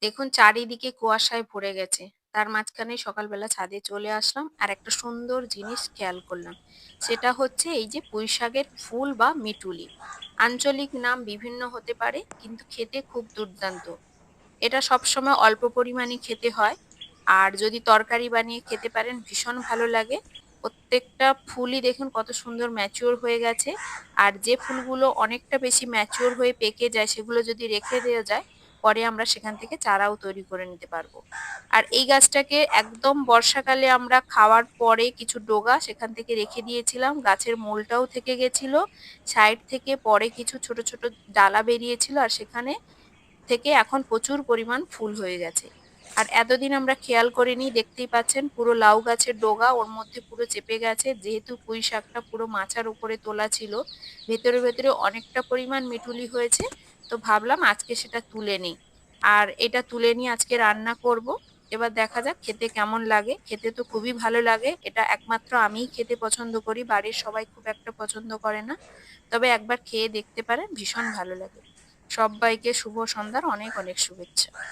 দেখুন চারিদিকে কুয়াশায় ভরে গেছে। তার মাঝখানে সকালবেলা ছাদে চলে আসলাম আর একটা সুন্দর জিনিস খেয়াল করলাম। সেটা হচ্ছে এই যে পুঁইশাকের ফুল বা মিটুলি। আঞ্চলিক নাম বিভিন্ন হতে পারে কিন্তু খেতে খুব দুর্দান্ত। এটা সবসময় অল্প পরিমাণে খেতে হয়। আর যদি তরকারি বানিয়ে খেতে পারেন ভীষণ ভালো লাগে। প্রত্যেকটা ফুলই দেখুন কত সুন্দর ম্যাচিওর হয়ে গেছে। আর যে ফুলগুলো অনেকটা বেশি ম্যাচিওর হয়ে পেকে যায় সেগুলো যদি রেখে দেওয়া যায়, পরে আমরা সেখান থেকে চারাও তৈরি করে নিতে পারবো। আর এই গাছটাকে একদম বর্ষাকালে আমরা খাওয়ার পরে কিছু ডগা সেখান থেকে রেখে দিয়েছিলাম। গাছের মূলটাও থেকে গেছিল। সাইড থেকে পরে কিছু ছোট, ছোট ডালা বেরিয়েছিল আর সেখানে থেকে এখন প্রচুর পরিমাণ ফুল হয়ে গেছে। আর এতদিন আমরা খেয়াল করিনি, দেখতেই পাচ্ছেন পুরো লাউ গাছের ডগা ওর মধ্যে পুরো চেপে গেছে। যেহেতু পুঁই শাকটা পুরো মাচার উপরে তোলা ছিল, ভেতরে, ভেতরে অনেকটা পরিমাণ মিঠুলি হয়েছে। তো ভাবলাম আজকে সেটা তুলে নিই। আর এটা তুলে নিয়ে আজকে রান্না করব। এবার দেখা যাক খেতে কেমন লাগে। খেতে তো খুবই ভালো লাগে। এটা একমাত্র আমিই খেতে পছন্দ করি। বাড়ির সবাই খুব একটা পছন্দ করে না। তবে একবার খেয়ে দেখতে পারেন, ভীষণ ভালো লাগে। সব্বাইকে শুভ সন্ধ্যার অনেক অনেক শুভেচ্ছা।